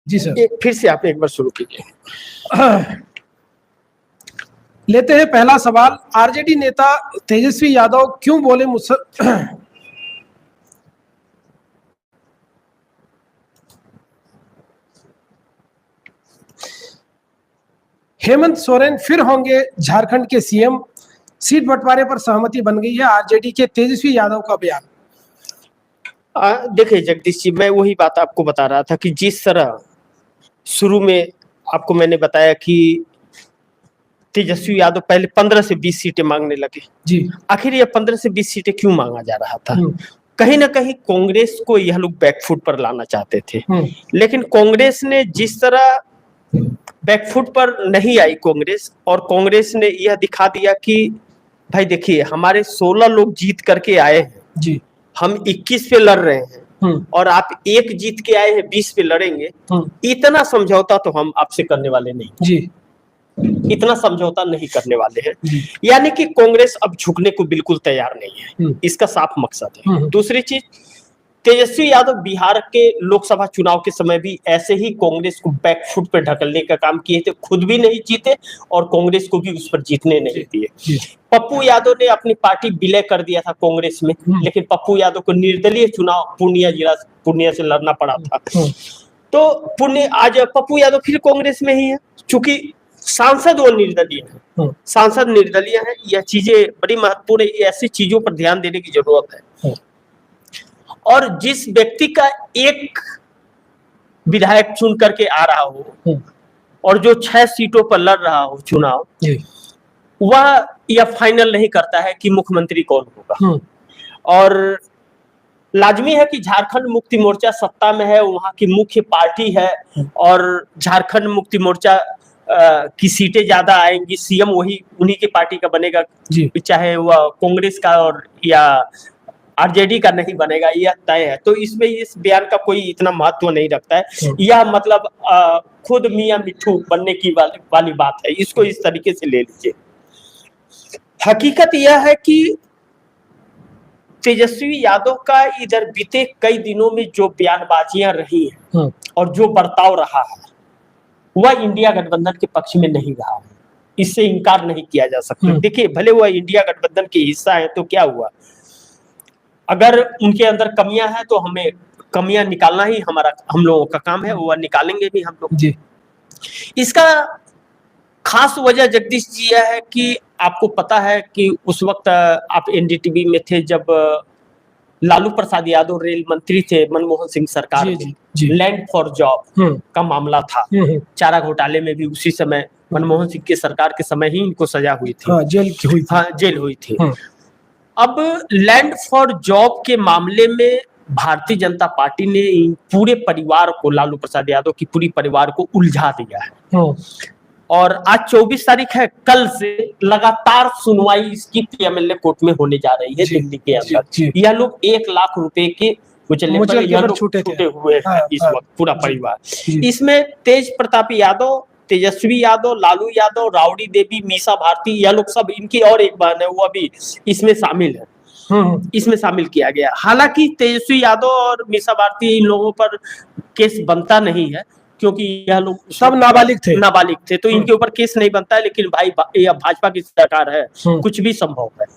जी sir. फिर से आप एक बार शुरू कीजिए। लेते हैं पहला सवाल। आरजेडी नेता तेजस्वी यादव क्यों बोले हेमंत सोरेन फिर होंगे झारखंड के सीएम, सीट बंटवारे पर सहमति बन गई है, आरजेडी के तेजस्वी यादव का बयान। देखिए जगदीश जी, मैं वही बात आपको बता रहा था कि जिस तरह शुरू में आपको मैंने बताया कि तेजस्वी यादव पहले 15 से 20 सीटें मांगने लगे जी। आखिर ये 15 से 20 सीटें क्यों मांगा जा रहा था? कहीं ना कहीं कांग्रेस को यह लोग बैकफुट पर लाना चाहते थे, लेकिन कांग्रेस ने जिस तरह बैकफुट पर नहीं आई कांग्रेस, और कांग्रेस ने यह दिखा दिया कि भाई देखिए हमारे 16 लोग जीत करके आए हैं जी, हम 21 पे लड़ रहे हैं और आप एक जीत के आए हैं 20 पे लड़ेंगे, इतना समझौता तो हम आपसे करने वाले नहीं जी, इतना समझौता नहीं करने वाले हैं। यानी कि कांग्रेस अब झुकने को बिल्कुल तैयार नहीं है, इसका साफ मकसद है। दूसरी चीज, तेजस्वी यादव बिहार के लोकसभा चुनाव के समय भी ऐसे ही कांग्रेस को बैकफुट पे ढकलने का काम किए थे, खुद भी नहीं जीते और कांग्रेस को भी उस पर जीतने नहीं दिए। पप्पू यादव ने अपनी पार्टी विलय कर दिया था कांग्रेस में, लेकिन पप्पू यादव को निर्दलीय चुनाव पूर्णिया से लड़ना पड़ा था। तो आज पप्पू यादव फिर कांग्रेस में ही है, चूंकि सांसद वो निर्दलीय है, सांसद निर्दलीय है। यह चीजें बड़ी महत्वपूर्ण है, ऐसी चीजों पर ध्यान देने की जरूरत है। और जिस व्यक्ति का एक विधायक चुन करके आ रहा हो और जो 6 सीटों पर लड़ रहा हो चुनाव, वह यह फाइनल नहीं करता है कि मुख्यमंत्री कौन होगा। और लाजमी है कि झारखंड मुक्ति मोर्चा सत्ता में है, वहां की मुख्य पार्टी है और झारखंड मुक्ति मोर्चा की सीटें ज्यादा आएंगी, सीएम वही उन्हीं की पार्टी का बनेगा, चाहे वह कांग्रेस का और या आरजेडी का नहीं बनेगा, यह तय है। तो इसमें इस बयान का कोई इतना महत्व नहीं रखता है। यह मतलब खुद मियां मिट्ठू बनने की वाली बात है, इसको इस तरीके से ले लीजिए। हकीकत यह है कि तेजस्वी यादव का इधर बीते कई दिनों में जो बयानबाजियां रही हैं और जो बर्ताव रहा है, वह इंडिया गठबंधन के पक्ष में नहीं रहा है, इससे इनकार नहीं किया जा सकता। देखिए भले वह इंडिया गठबंधन के हिस्सा है तो क्या हुआ, अगर उनके अंदर कमियां हैं तो हमें कमियां निकालना ही हम लोगों का काम है, वह निकालेंगे भी हम लोग। इसका खास वजह जगदीश जी यह है कि आपको पता है कि उस वक्त आप एनडीटीवी में थे जब लालू प्रसाद यादव रेल मंत्री थे मनमोहन सिंह सरकार में, लैंड फॉर जॉब का मामला था। चारा घोटाले में भी उसी समय मनमोहन सिंह की सरकार के समय ही इनको सजा हुई थी, जेल हुई थी। अब लैंड फॉर जॉब के मामले में भारतीय जनता पार्टी ने पूरे परिवार को, लालू प्रसाद यादव की पूरी परिवार को उलझा दिया है। और आज 24 तारीख है, कल से लगातार सुनवाई इसकी पीएमएलए कोर्ट में होने जा रही है दिल्ली के अंदर। यह लोग 1 लाख रुपए के छूटे हुए हैं इस वक्त पूरा परिवार। इसमें तेज प्रताप यादव, तेजस्वी यादव, लालू यादव, राबड़ी देवी, मीसा भारती, यह लोग सब, इनकी और एक बहन है वो भी इसमें शामिल है, इसमें शामिल किया गया। हालांकि तेजस्वी यादव और मीसा भारती इन लोगों पर केस बनता नहीं है क्योंकि यह लोग सब नाबालिग थे, तो इनके ऊपर केस नहीं बनता है। लेकिन भाई यह भाजपा की सरकार है, कुछ भी संभव है।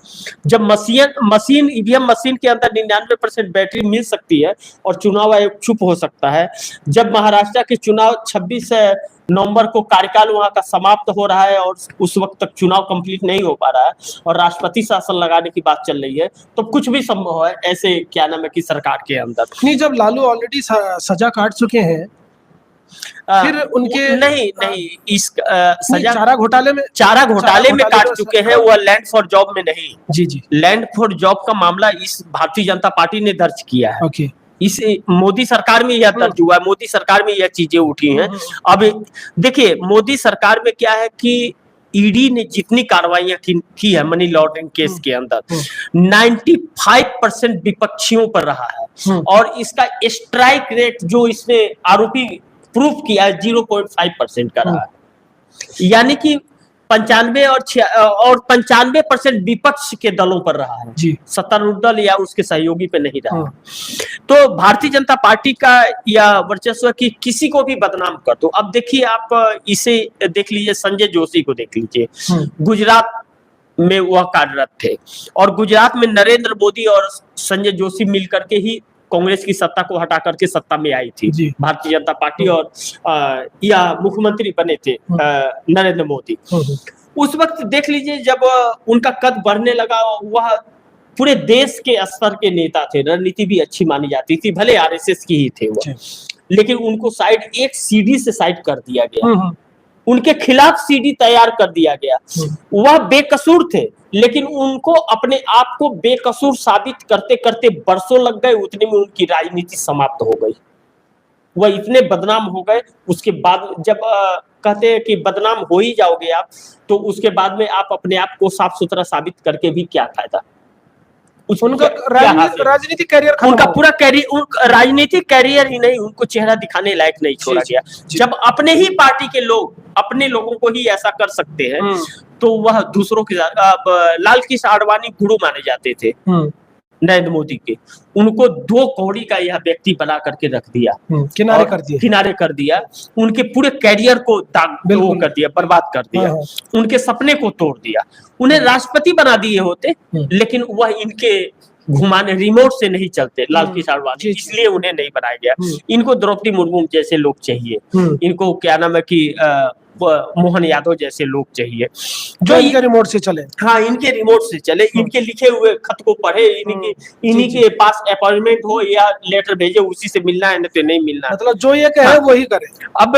जब मशीन ईवीएम मशीन के अंदर 99% बैटरी मिल सकती है और चुनाव आयोग चुप हो सकता है, जब महाराष्ट्र के चुनाव 26 नवंबर को कार्यकाल वहां का समाप्त हो रहा है और उस वक्त तक चुनाव कंप्लीट नहीं हो पा रहा है और राष्ट्रपति शासन लगाने की बात चल रही है, तो कुछ भी संभव है ऐसे क्या नाम है की सरकार के अंदर। नहीं, जब लालू ऑलरेडी सजा काट चुके हैं फिर उनके नहीं इस सजा चारा घोटाले में काट चुके हैं, वो लैंड फॉर जॉब में नहीं। जी लैंड फॉर जॉब का मामला इस भारतीय जनता पार्टी ने दर्ज किया है। इस मोदी सरकार में यह दर्ज हुआ है, मोदी सरकार में यह चीजें उठी हैं। अब देखिए मोदी सरकार में क्या है कि ईडी ने जितनी कार्रवाइयां की है मनी लॉन्ड्रिंग केस के अंदर, 95% विपक्षियों पर रहा है और इसका स्ट्राइक रेट जो इसने आरोपी प्रूफ किया है 0.5% का रहा है। यानी कि 95 और 95% विपक्ष के दलों पर रहा है जी। सत्तारूढ़ दल या उसके सहयोगी पे नहीं रहा। तो भारतीय जनता पार्टी का या वर्चस्व की किसी को भी बदनाम कर दो। अब देखिए आप इसे देख लीजिए, संजय जोशी को देख लीजिए, गुजरात में वह कार्यरत थे और गुजरात में नरेंद्र मोदी और संजय जोशी मिलकर के ही कांग्रेस की सत्ता को हटा करके सत्ता में आई थी भारतीय जनता पार्टी, और या मुख्यमंत्री बने थे नरेंद्र मोदी। उस वक्त देख लीजिए जब उनका कद बढ़ने लगा, वह पूरे देश के स्तर के नेता थे, रणनीति भी अच्छी मानी जाती थी, भले आरएसएस की ही थे वो, लेकिन उनको साइड एक सीडी से साइड कर दिया गया, उनके खिलाफ सीडी तैयार कर दिया गया। वह बेकसूर थे, लेकिन उनको अपने आप को बेकसूर साबित करते करते बरसों लग गए, उतने में उनकी राजनीति समाप्त हो गई। वह इतने बदनाम हो गए। उसके बाद जब कहते हैं कि बदनाम हो ही जाओगे आप, तो उसके बाद में आप अपने आप को साफ सुथरा साबित करके भी क्या फायदा। उनका राजनीतिक कैरियर, उनका पूरा कैरियर, राजनीतिक कैरियर ही नहीं, उनको चेहरा दिखाने लायक नहीं छोड़ा गया। जब अपने ही पार्टी के लोग अपने लोगों को ही ऐसा कर सकते हैं, तो वह दूसरों के साथ, लाल कृष्ण आडवाणी गुरु माने जाते थे नरेंद्र मोदी के, उनको 2 कौड़ी का यह व्यक्ति बना करके रख दिया, किनारे कर दिया, उनके पूरे कैरियर को दाग कर दिया, बर्बाद कर दिया, उनके सपने को तोड़ दिया। उन्हें राष्ट्रपति बना दिए होते, लेकिन वह इनके घुमाने रिमोट से नहीं चलते लाल कृष्ण आडवाणी, इसलिए उन्हें नहीं बनाया गया। इनको द्रौपदी मुर्मू जैसे लोग चाहिए, इनको क्या नाम है कि मोहन यादव जैसे लोग चाहिए जो इनके रिमोट से चले। हाँ, इनके रिमोट से चले, इनके लिखे हुए खत को पढ़े, इन्हीं के पास अपॉइंटमेंट हो या लेटर भेजे, उसी से मिलना है, नहीं तो नहीं मिलना, मतलब जो ये कहे वही करे। अब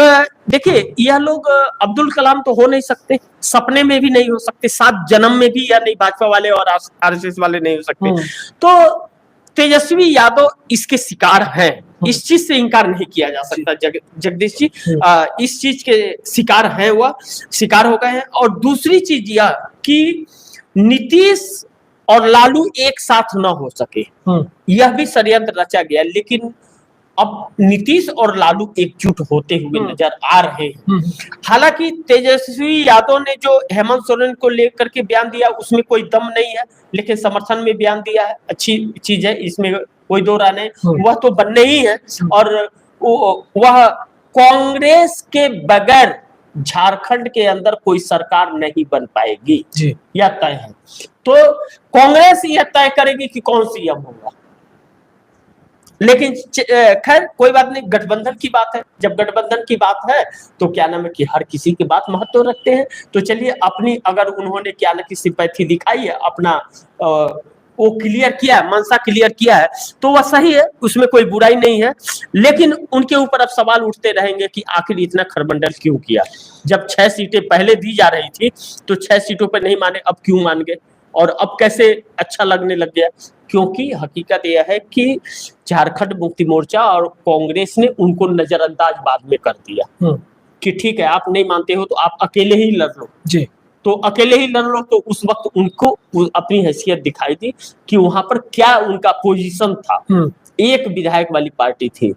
देखिए, यह लोग अब्दुल कलाम तो हो नहीं सकते, सपने में भी नहीं हो सकते, 7 जन्म में भी, या नहीं भाजपा वाले और आरएसएस वाले नहीं हो सकते। तो तेजस्वी यादव इसके शिकार हैं, इस चीज से इनकार नहीं किया जा सकता। जगदीश जी इस चीज के शिकार हैं, वह शिकार हो गए हैं। और दूसरी चीज यह कि नीतीश और लालू एक साथ न हो सके, यह भी षड्यंत्र रचा गया, लेकिन अब नीतीश और लालू एकजुट होते हुए नजर आ रहे हैं। हालांकि तेजस्वी यादव ने जो हेमंत सोरेन को लेकर के बयान दिया, उसमें कोई दम नहीं है, लेकिन समर्थन में बयान दिया है, अच्छी चीज है, इसमें कोई दो राय नहीं। वह तो बनने ही है, और वह कांग्रेस के बगैर झारखंड के अंदर कोई सरकार नहीं बन पाएगी, यह तय है। तो कांग्रेस यह तय करेगी कि कौन सीएम होगा, लेकिन खैर कोई बात नहीं, गठबंधन की बात है, जब गठबंधन की बात है तो क्या नाम है कि हर किसी की बात महत्व रखते हैं। तो चलिए, अपनी अगर उन्होंने क्या ना कि सिंपैथी दिखाई है, अपना वो क्लियर किया है, मंशा क्लियर किया है, तो वह सही है, उसमें कोई बुराई नहीं है। लेकिन उनके ऊपर अब सवाल उठते रहेंगे कि आखिर इतना खरबंडल क्यों किया। जब 6 सीटें पहले दी जा रही थी तो 6 सीटों पर नहीं माने, अब क्यों मान गए, और अब कैसे अच्छा लगने लग गया। क्योंकि हकीकत यह है कि झारखंड मुक्ति मोर्चा और कांग्रेस ने उनको नजरअंदाज बाद में कर दिया कि ठीक है, आप नहीं मानते हो तो आप अकेले ही लड़ लो जी। तो अकेले ही लड़ लो, तो उस वक्त उनको अपनी हैसियत दिखाई दी कि वहां पर क्या उनका पोजीशन था। एक विधायक वाली पार्टी थी,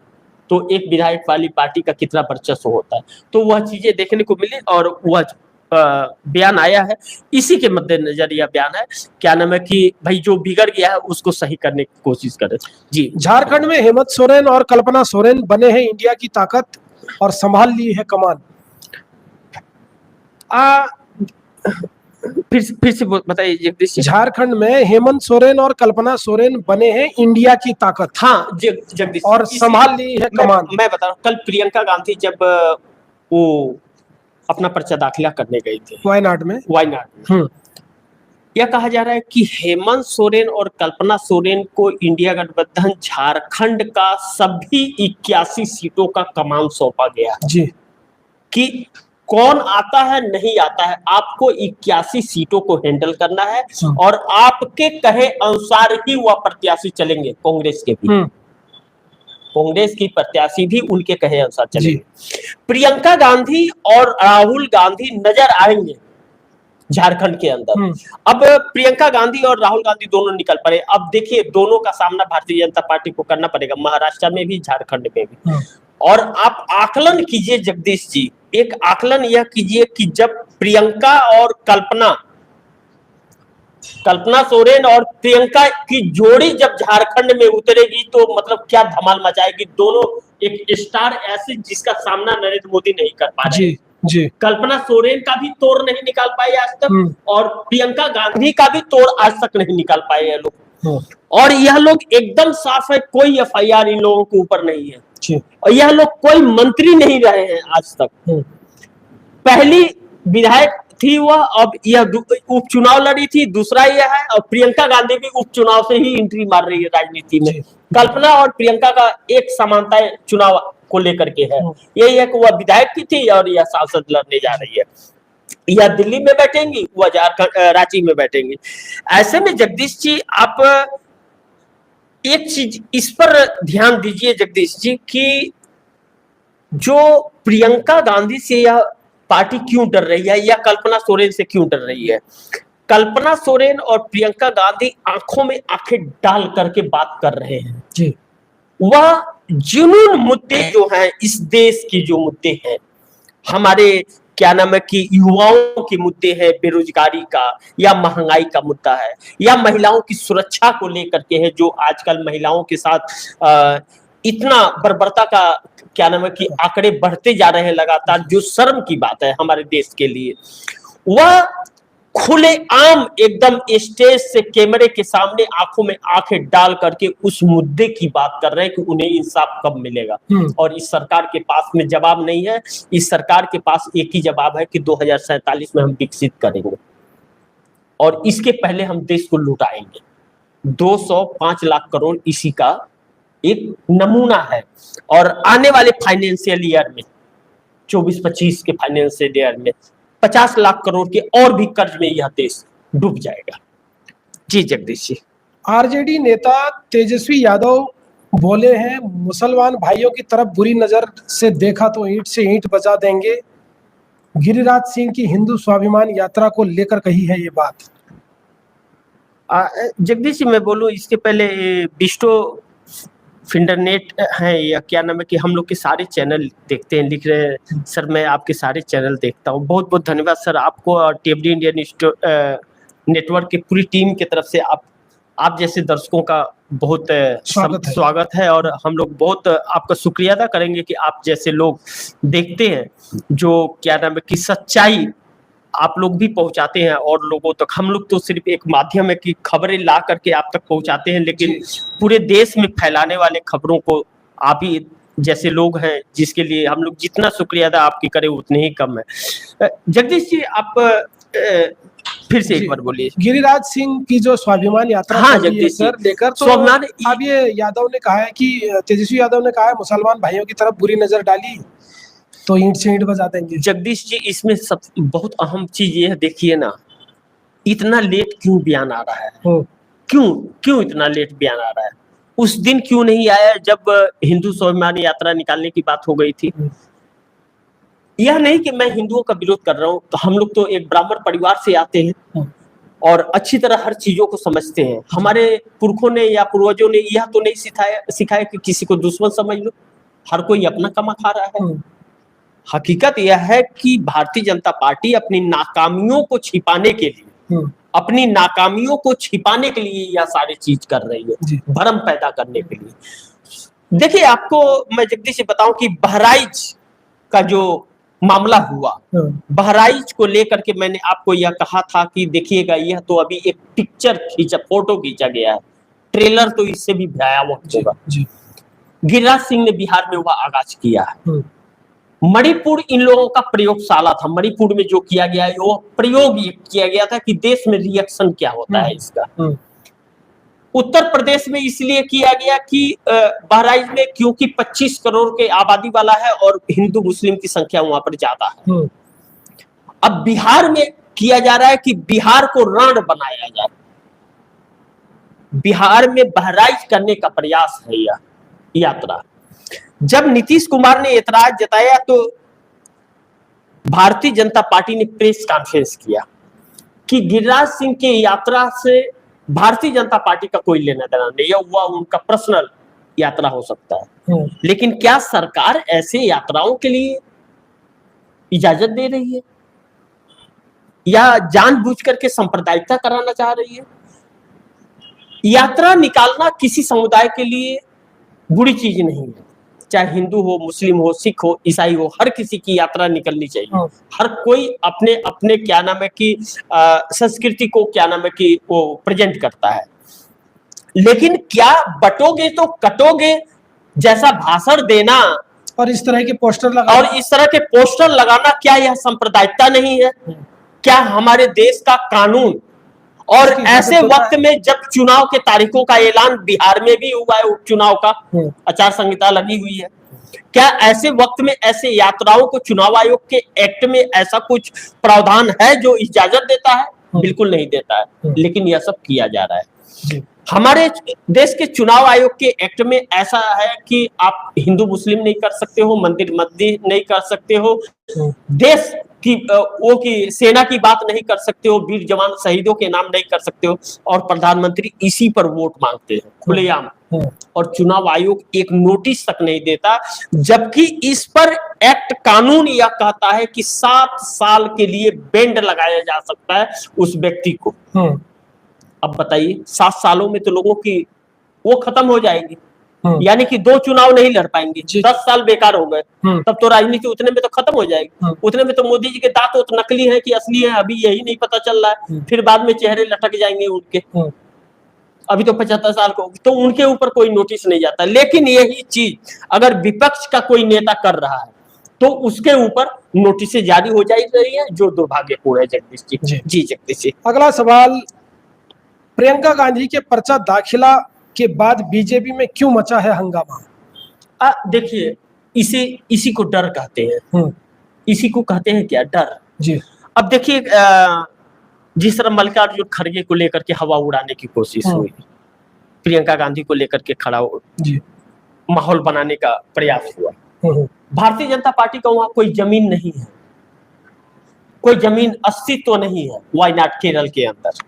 तो एक विधायक वाली पार्टी का कितना वर्चस्व होता है, तो वह चीजें देखने को मिली, और वह बयान आया है, इसी के मद्देनजर यह बयान है, क्या नाम है कि भाई जो बिगड़ गया है उसको सही करने की कोशिश करें जी। झारखंड में हेमंत सोरेन और कल्पना सोरेन बने हैं इंडिया की ताकत और संभाल ली है कमान। फिर से बताइए जगदीश। झारखंड में हेमंत सोरेन और कल्पना सोरेन बने हैं इंडिया की ताकत, हाँ जगदीश, और संभाल ली है कमान। मैं बता रहा हूँ, कल प्रियंका गांधी जब वो अपना पर्चा दाखिला करने गई थी वायनाड में, यह कहा जा रहा है कि हेमंत सोरेन और कल्पना सोरेन को इंडिया गठबंधन झारखंड का सभी 81 सीटों का कमान सौंपा गया जी, कि कौन आता है नहीं आता है, आपको 81 सीटों को हैंडल करना है, और आपके कहे अनुसार ही वह प्रत्याशी चलेंगे। कांग्रेस के भी, कांग्रेस की प्रत्याशी भी उनके कहे अनुसार चलेंगे। प्रियंका गांधी और राहुल गांधी नजर आएंगे झारखंड के अंदर। अब प्रियंका गांधी और राहुल गांधी दोनों निकल पड़े। अब देखिए, दोनों का सामना भारतीय जनता पार्टी को करना पड़ेगा, महाराष्ट्र में भी, झारखंड में भी। और आप आकलन कीजिए जगदीश जी, एक आकलन यह कीजिए कि जब प्रियंका और कल्पना सोरेन और प्रियंका की जोड़ी जब झारखंड में उतरेगी तो मतलब क्या धमाल मचाएगी। दोनों एक स्टार ऐसे जिसका सामना नरेंद्र मोदी नहीं कर पा रहे। जी जी। कल्पना सोरेन का भी तोड़ नहीं निकाल पाए आज तक, और प्रियंका गांधी का भी तोड़ आज तक नहीं निकाल पाए ये लोग। और यह लोग एकदम साफ है, कोई एफआईआर इन लोगों के ऊपर नहीं है, और यह लोग कोई मंत्री नहीं रहे हैं आज तक। पहली विधायक थी वह, अब यह उपचुनाव लड़ी थी, दूसरा यह है, और प्रियंका गांधी भी उपचुनाव से ही एंट्री मार रही है राजनीति में। कल्पना और प्रियंका का एक समानता चुनाव को लेकर के है, यही है कि वह विधायक की थी और यह सांसद लड़ने जा रही है। यह दिल्ली में बैठेंगी, वह झारखंड रांची में बैठेंगी। ऐसे में जगदीश जी आप एक चीज इस पर ध्यान दीजिए जगदीश जी, कि जो प्रियंका गांधी से यह पार्टी क्यों डर रही है या कल्पना सोरेन से क्यों डर रही है। कल्पना सोरेन और प्रियंका गांधी आंखों में आंखें डाल करके बात कर रहे हैं जी। वह जुनून मुद्दे जो हैं, इस देश की जो मुद्दे हैं, हमारे क्या नाम है कि युवाओं के मुद्दे हैं, बेरोजगारी का या महंगाई का मुद्दा है, या महिलाओं की सुरक्षा को लेकर के है, जो आजकल महिलाओं के साथ इतना बर्बरता का क्या नाम है कि आंकड़े बढ़ते जा रहे हैं लगातार, जो शर्म की बात है हमारे देश के लिए। वह खुलेआम एकदम स्टेज से कैमरे के सामने आंखों में आंखें डाल करके उस मुद्दे की बात कर रहे हैं कि उन्हें इंसाफ कब मिलेगा। और इस सरकार के पास में जवाब नहीं है। इस सरकार के पास एक ही जवाब है कि 2047 में हम विकसित करेंगे, और इसके पहले हम देश को लुटाएंगे। 205 लाख करोड़ इसी का एक नमूना है। और आने वाले फाइनेंशियल ईयर में 24-25 के फाइनेंशियल ईयर में 50 लाख करोड़ के और भी कर्ज में यह देश डूब जाएगा। जी जगदीश जी। आरजेडी नेता तेजस्वी यादव बोले हैं, मुसलमान भाइयों की तरफ बुरी नजर से देखा तो ईंट से ईंट बजा देंगे। गिरिराज सिंह की हिंदू स्वाभिमान यात्रा को लेकर कही है ये बात। जगदीश जी मैं बोलूं इसके पहले बिस्टो फिंडरनेट है या क्या नाम है कि हम लोग के सारे चैनल देखते हैं, लिख रहे हैं सर मैं आपके सारे चैनल देखता हूँ। बहुत बहुत धन्यवाद सर आपको और टीएफडी इंडियन नेटवर्क की पूरी टीम की तरफ से आप जैसे दर्शकों का बहुत स्वागत है। और हम लोग बहुत आपका शुक्रिया अदा करेंगे कि आप जैसे लोग देखते हैं, जो क्या नाम है कि सच्चाई आप लोग भी पहुंचाते हैं और लोगों तक। हम लोग तो सिर्फ एक माध्यम है कि खबरें ला करके आप तक पहुंचाते हैं, लेकिन पूरे देश में फैलाने वाले खबरों को आप ही जैसे लोग हैं, जिसके लिए हम लोग जितना शुक्रिया अदा आपकी करें उतने ही कम है। जगदीश जी आप फिर से एक बार बोलिए। गिरिराज सिंह की जो स्वाभिमान यात्रा जगदीश सर लेकर, तो अब ये यादव ने कहा है कि तेजस्वी यादव ने कहा है मुसलमान भाइयों की तरफ बुरी नजर डाली तो ईंट से ईंट बजा देंगे। जगदीश जी इसमें सब बहुत अहम चीज ये देखिए ना, इतना लेट क्यों बयान आ रहा है? क्यों इतना लेट बयान आ रहा है? उस दिन क्यों नहीं आया जब हिंदू स्वाभिमान यात्रा निकालने की बात हो गई थी? यह नहीं कि मैं हिंदुओं का विरोध कर रहा हूँ, तो हम लोग तो एक ब्राह्मण परिवार से आते हैं और अच्छी तरह हर चीजों को समझते हैं। हमारे पुरखों ने या पूर्वजों ने यह तो नहीं सिखाया कि किसी को दुश्मन समझ लो, हर कोई अपना कमा खा रहा है। हकीकत यह है कि भारतीय जनता पार्टी अपनी नाकामियों को छिपाने के लिए यह सारी चीज कर रही है, भ्रम पैदा करने के लिए। देखिए आपको मैं जगदीश से बताऊं कि बहराइच का जो मामला हुआ, बहराइच को लेकर के मैंने आपको यह कहा था कि देखिएगा यह तो अभी एक फोटो खींचा गया है, ट्रेलर तो इससे भी भयावह होगा। गिरिराज सिंह ने बिहार में वह आगाज किया है। मणिपुर इन लोगों का प्रयोगशाला था। मणिपुर में जो किया गया है वो प्रयोग किया गया था कि देश में रिएक्शन क्या होता है इसका। उत्तर प्रदेश में इसलिए किया गया कि बहराइच में क्योंकि 25 करोड़ के आबादी वाला है और हिंदू मुस्लिम की संख्या वहां पर ज्यादा है। अब बिहार में किया जा रहा है कि बिहार को रण बनाया जाए। बिहार में बहराइच करने का प्रयास है यह यात्रा। जब नीतीश कुमार ने एतराज जताया तो भारतीय जनता पार्टी ने प्रेस कॉन्फ्रेंस किया कि गिरिराज सिंह की यात्रा से भारतीय जनता पार्टी का कोई लेना देना नहीं है, वह उनका पर्सनल यात्रा हो सकता है। लेकिन क्या सरकार ऐसे यात्राओं के लिए इजाजत दे रही है? या जानबूझ करके सांप्रदायिकता कराना चाह रही है? यात्रा निकालना किसी समुदाय के लिए बुरी चीज नहीं है, चाहे हिंदू हो, मुस्लिम हो, सिख हो, ईसाई हो, हर किसी की यात्रा निकलनी चाहिए। हर कोई अपने अपने क्या नाम है कि संस्कृति को क्या नाम है कि वो प्रेजेंट करता है। लेकिन क्या बटोगे तो कटोगे जैसा भाषण देना और इस तरह के पोस्टर लगाना क्या यह सांप्रदायिकता नहीं है? क्या हमारे देश का कानून और ऐसे वक्त में जब चुनाव के तारीखों का ऐलान बिहार में भी हुआ है, उपचुनाव का आचार संहिता लगी हुई है, क्या ऐसे वक्त में ऐसे यात्राओं को चुनाव आयोग के एक्ट में ऐसा कुछ प्रावधान है जो इजाजत देता है? बिल्कुल नहीं देता है, लेकिन यह सब किया जा रहा है। हमारे देश के चुनाव आयोग के एक्ट में ऐसा है कि आप हिंदू मुस्लिम नहीं कर सकते हो, मंदिर मस्जिद नहीं कर सकते हो, देश की वो की सेना की बात नहीं कर सकते हो, वीर जवान शहीदों के नाम नहीं कर सकते हो, और प्रधानमंत्री इसी पर वोट मांगते हैं खुलेआम। और चुनाव आयोग एक नोटिस तक नहीं देता, जबकि इस पर एक्ट कानून यह कहता है कि 7 साल के लिए बैंड लगाया जा सकता है उस व्यक्ति को। अब बताइए 7 सालों में तो लोगों की वो खत्म हो जाएगी, यानी कि 2 चुनाव नहीं लड़ पाएंगे, 10 साल बेकार हो गए, तब तो राजनीति उतने में तो खत्म हो जाएगी। उतने में तो मोदी जी के दांत तो नकली है कि असली है अभी यही नहीं पता चल रहा है, फिर बाद में चेहरे लटक जाएंगे उनके। अभी तो 75 साल को, तो उनके ऊपर कोई नोटिस नहीं जाता। लेकिन यही चीज अगर विपक्ष का कोई नेता कर रहा है तो उसके ऊपर नोटिस जारी हो जा रही है, जो दुर्भाग्यपूर्ण है। जगदीश जी जगदीश जी, अगला सवाल, प्रियंका गांधी के पर्चा दाखिला के बाद बीजेपी में क्यों मचा है हंगामा? देखिए, इसी को डर कहते हैं। इसी को कहते हैं क्या? डर जी। अब देखिए, जिस तरह मल्लिकार्जुन खड़गे को लेकर के हवा उड़ाने की कोशिश हुई, प्रियंका गांधी को लेकर के माहौल बनाने का प्रयास हुआ, भारतीय जनता पार्टी का वहां कोई जमीन नहीं है, कोई जमीन अस्तित्व नहीं है वायनाड केरल के अंदर।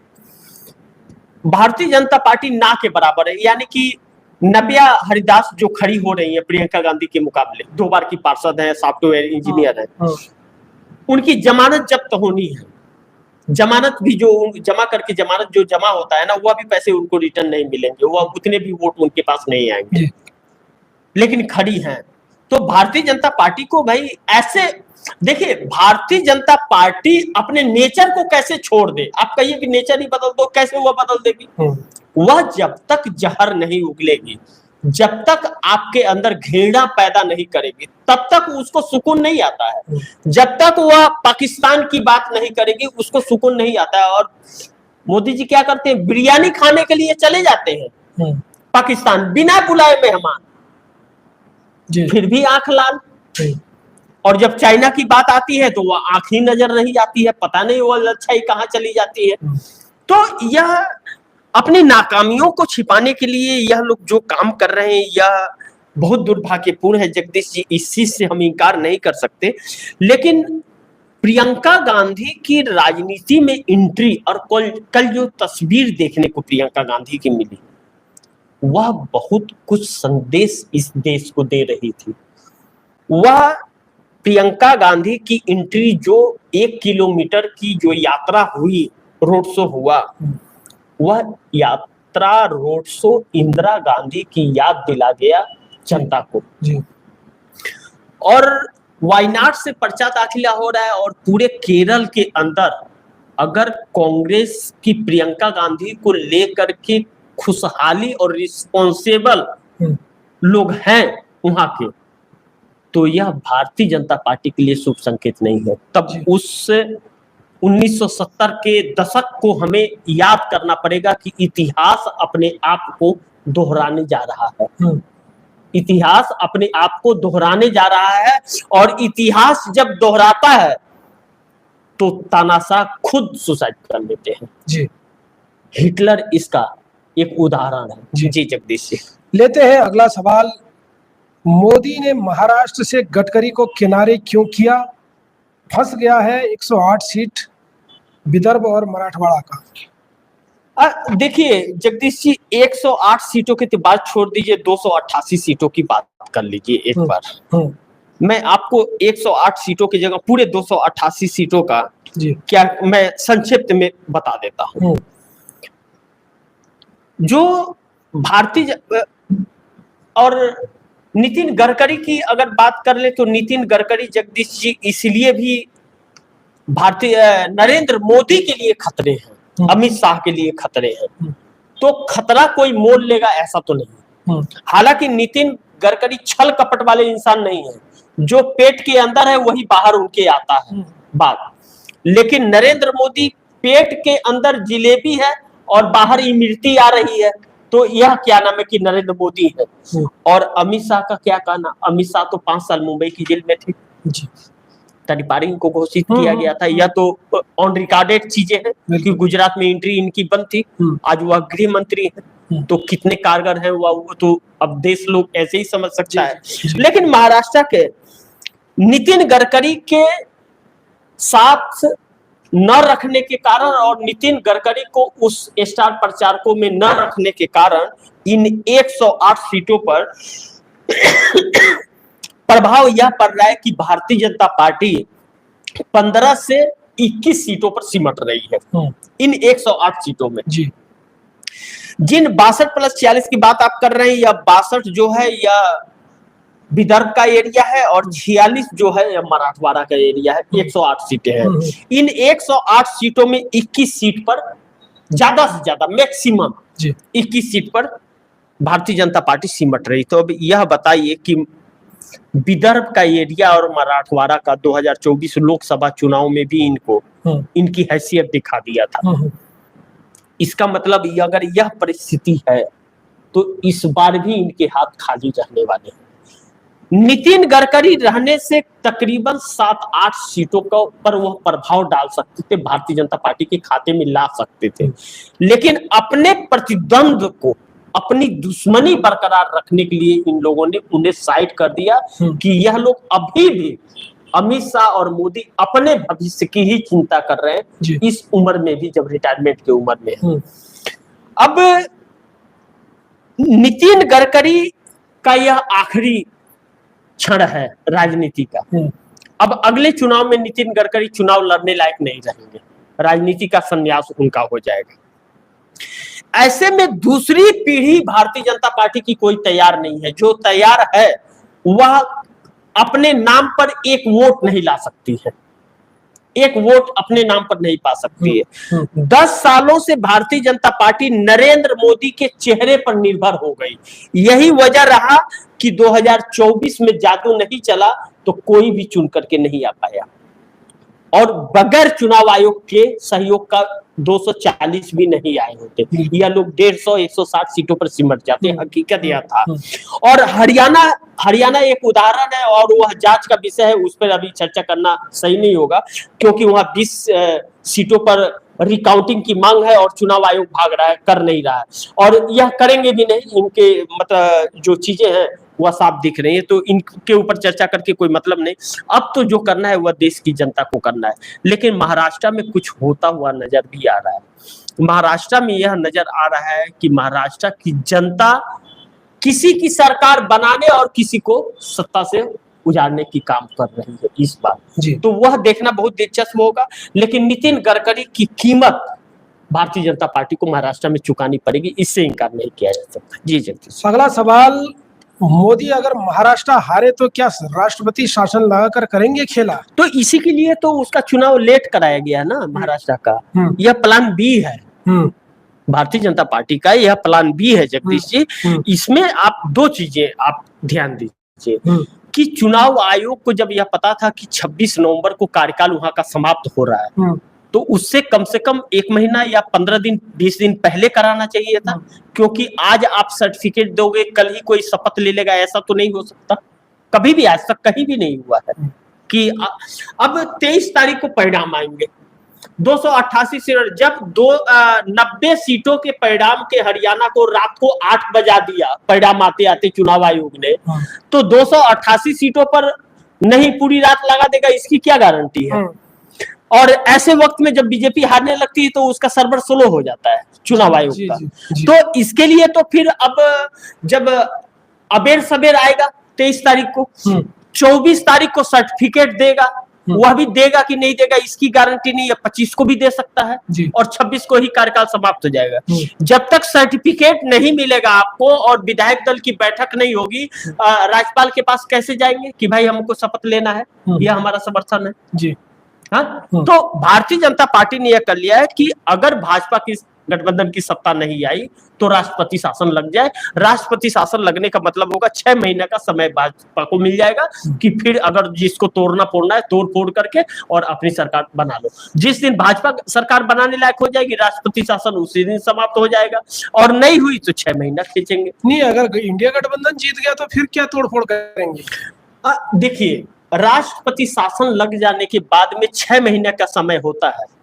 भारतीय जनता पार्टी ना के बराबर है, यानी कि नव्या हरिदास जो खड़ी हो रही है प्रियंका गांधी के मुकाबले, 2 बार की पार्षद है, सॉफ्टवेयर इंजीनियर है, उनकी जमानत जब्त होनी है। जमानत भी जो जमा करके जमानत जो जमा होता है ना, वह भी पैसे उनको रिटर्न नहीं मिलेंगे, वह उतने भी वोट उनके पास नहीं आएंगे, लेकिन खड़ी हैं। तो भारतीय जनता पार्टी को भाई ऐसे देखिए, भारतीय जनता पार्टी अपने नेचर को कैसे छोड़ दे? आप कहिए कि नेचर ही बदल दो, कैसे वह बदल देगी? वह जब तक जहर नहीं उगलेगी, जब तक आपके अंदर घृणा पैदा नहीं करेगी, तब तक उसको सुकून नहीं आता है। जब तक वह पाकिस्तान की बात नहीं करेगी, उसको सुकून नहीं आता है। और मोदी जी क्या करते हैं? बिरयानी खाने के लिए चले जाते हैं पाकिस्तान, बिना बुलाए मेहमान, फिर भी आंख लाल। और जब चाइना की बात आती है तो वह आंख ही नजर नहीं आती है, पता नहीं वो अच्छाई कहाँ चली जाती है। तो यह अपनी नाकामियों को छिपाने के लिए यह लोग जो काम कर रहे हैं, यह बहुत दुर्भाग्यपूर्ण है जगदीश जी, इस चीज से हम इनकार नहीं कर सकते। लेकिन प्रियंका गांधी की राजनीति में एंट्री और कल जो तस्वीर देखने को प्रियंका गांधी की मिली, वह बहुत कुछ संदेश इस देश को दे रही थी। वह प्रियंका गांधी की एंट्री, जो 1 किलोमीटर की जो यात्रा हुई, रोड शो हुआ, वह यात्रा रोड शो इंदिरा गांधी की याद दिला गया जनता को जी। और वायनाड से पर्चा दाखिला हो रहा है, और पूरे केरल के अंदर अगर कांग्रेस की प्रियंका गांधी को लेकर के खुशहाली और रिस्पॉन्सिबल लोग हैं वहां के, तो यह भारतीय जनता पार्टी के लिए शुभ संकेत नहीं है। तब उस 1970 के दशक को हमें याद करना पड़ेगा कि इतिहास अपने आप को दोहराने जा रहा है। इतिहास अपने आप को दोहराने जा रहा है, और इतिहास जब दोहराता है तो तानाशाह खुद सुसाइड कर लेते हैं जी। हिटलर इसका एक उदाहरण है जी। जगदीश जी, लेते हैं अगला सवाल। मोदी ने महाराष्ट्र से गडकरी को किनारे क्यों किया? फंस गया है 108 सीट विदर्भ और मराठवाड़ा का। देखिए जगदीश जी, 108 सीटों की बात छोड़ दीजिए, 288 सीटों की बात कर लीजिए एक बार। मैं आपको 108 सीटों की जगह पूरे 288 सीटों का जी क्या मैं संक्षिप्त में बता देता हूं। जो भारतीय और नितिन गडकरी की अगर बात कर ले तो नितिन गडकरी जगदीश जी इसलिए भी भारतीय नरेंद्र मोदी के लिए खतरे हैं, अमित शाह के लिए खतरे हैं। तो खतरा कोई मोल लेगा ऐसा तो नहीं। हालांकि नितिन गडकरी छल कपट वाले इंसान नहीं है, जो पेट के अंदर है वही बाहर उनके आता है बात। लेकिन नरेंद्र मोदी पेट के अंदर जिलेबी है और बाहर इमरती आ रही है, तो यह क्या नाम है कि नरेंद्र मोदी है। और अमित शाह का क्या कहना, अमित शाह तो 5 साल मुंबई की जेल में थे, रिपायरिंग को घोषित किया गया था। यह तो ऑन रिकॉर्डेड चीजें हैं कि गुजरात में एंट्री इनकी बंद थी, आज वह गृह मंत्री है। तो कितने कारगर है वो तो अब देश लोग ऐसे ही समझ सकता है। लेकिन महाराष्ट्र के नितिन गडकरी के साथ न रखने के कारण और नितिन गडकरी को उस स्टार प्रचारकों में न रखने के कारण इन 108 सीटों पर प्रभाव यह पड़ रहा है कि भारतीय जनता पार्टी 15 से 21 सीटों पर सिमट रही है इन 108 सीटों में। जी जिन 62 प्लस 40 की बात आप कर रहे हैं, या 62 जो है या विदर्भ का एरिया है और 46 जो है या मराठवाड़ा का एरिया है। 108 सीटें हैं। इन 108 सीटों में 21 सीट पर ज्यादा से ज्यादा मैक्सिमम 21 सीट पर भारतीय जनता पार्टी सिमट रही। तो अब यह बताइए कि विदर्भ का एरिया और मराठवाड़ा का 2024 लोकसभा चुनाव में भी इनको इनकी हैसियत दिखा दिया था। इसका मतलब अगर यह परिस्थिति है तो इस बार भी इनके हाथ खाली रहने वाले हैं। नितिन गडकरी रहने से तकरीबन 7-8 सीटों का पर वह प्रभाव डाल सकते थे, भारतीय जनता पार्टी के खाते में ला सकते थे। लेकिन अपने प्रतिद्वंद को, अपनी दुश्मनी बरकरार रखने के लिए इन लोगों ने उन्हें साइड कर दिया कि यह लोग अभी भी अमित शाह और मोदी अपने भविष्य की ही चिंता कर रहे हैं, इस उम्र में भी, जब रिटायरमेंट की उम्र में है। अब नितिन गडकरी का यह आखिरी क्षण है राजनीति का। अब अगले चुनाव में नितिन गडकरी चुनाव लड़ने लायक नहीं रहेंगे, राजनीति का संन्यास उनका हो जाएगा। ऐसे में दूसरी पीढ़ी भारतीय जनता पार्टी की कोई तैयार नहीं है। जो तैयार है वह अपने नाम पर एक वोट नहीं ला सकती है, एक वोट अपने नाम पर नहीं पा सकती है। 10 सालों से भारतीय जनता पार्टी नरेंद्र मोदी के चेहरे पर निर्भर हो गई। यही वजह रहा कि 2024 में जादू नहीं चला तो कोई भी चुन करके नहीं आ पाया, और बगैर चुनाव आयोग के सहयोग का 240 भी नहीं आए होते। यह लोग 150-160 सीटों पर सिमट जाते। हकीकत यह था। और हरियाणा एक उदाहरण है और वह जांच का विषय है, उस पर अभी चर्चा करना सही नहीं होगा, क्योंकि वहां 20 सीटों पर रिकाउंटिंग की मांग है और चुनाव आयोग भाग रहा है, कर नहीं रहा है, और यह करेंगे भी नहीं। इनके मतलब जो चीजें हैं वह साफ दिख रही है, तो इनके ऊपर चर्चा करके कोई मतलब नहीं। अब तो जो करना है वह देश की जनता को करना है। लेकिन महाराष्ट्र में कुछ होता हुआ नजर भी आ रहा है। महाराष्ट्र में यह नजर आ रहा है कि महाराष्ट्र की जनता किसी की सरकार बनाने और किसी को सत्ता से उजाड़ने की काम कर रही है इस बार। तो वह देखना बहुत दिलचस्प होगा। लेकिन नितिन गडकरी की कीमत भारतीय जनता पार्टी को महाराष्ट्र में चुकानी पड़ेगी, इससे इनकार नहीं किया जा सकता। जी जगदीश। अगला सवाल, मोदी अगर महाराष्ट्र हारे तो क्या राष्ट्रपति शासन लगाकर करेंगे खेला? तो इसी के लिए तो उसका चुनाव लेट कराया गया ना महाराष्ट्र का। यह प्लान बी है भारतीय जनता पार्टी का, यह प्लान बी है जगदीश जी। इसमें आप 2 चीजें आप ध्यान दीजिए कि चुनाव आयोग को जब यह पता था कि 26 नवंबर को कार्यकाल वहां का समाप्त हो रहा है, तो उससे कम से कम 1 महीना या 15 दिन 20 दिन पहले कराना चाहिए था। क्योंकि आज आप सर्टिफिकेट दोगे, कल ही कोई शपथ ले लेगा, ऐसा तो नहीं हो सकता। कभी भी आज तक कहीं भी नहीं हुआ है कि अब 23 तारीख को परिणाम आएंगे। 288 सीट, जब 90 सीटों के परिणाम के हरियाणा को रात को 8 बजा दिया परिणाम आते आते चुनाव आयोग ने, तो 288 सीटों पर नहीं पूरी रात लगा देगा, इसकी क्या गारंटी है? और ऐसे वक्त में जब बीजेपी हारने लगती है तो उसका सर्वर स्लो हो जाता है चुनाव आयोग का। तो इसके लिए तो फिर अब जब अबेर सबेर आएगा 23 तारीख को, 24 तारीख को सर्टिफिकेट देगा, वह भी देगा कि नहीं देगा इसकी गारंटी नहीं है, 25 को भी दे सकता है और 26 को ही कार्यकाल समाप्त हो जाएगा। जब तक सर्टिफिकेट नहीं मिलेगा आपको और विधायक दल की बैठक नहीं होगी, राज्यपाल के पास कैसे जाएंगे कि भाई हमको शपथ लेना है, यह हमारा समर्थन है जी। हाँ, तो भारतीय जनता पार्टी ने यह कर लिया है कि अगर भाजपा की गठबंधन की सत्ता नहीं आई तो राष्ट्रपति शासन लग जाए। राष्ट्रपति शासन लगने का मतलब होगा 6 महीने का समय भाजपा को मिल जाएगा कि फिर अगर जिसको तोड़ना फोड़ना है तोड़ फोड़ करके और अपनी सरकार बना लो। जिस दिन भाजपा सरकार बनाने लायक हो जाएगी, राष्ट्रपति शासन उसी दिन समाप्त हो जाएगा, और नहीं हुई तो 6 महीना खींचेंगे। नहीं, अगर इंडिया गठबंधन जीत गया तो फिर क्या तोड़ फोड़ करेंगे? देखिए, राष्ट्रपति शासन लग जाने के बाद में 6 महीने का समय होता है,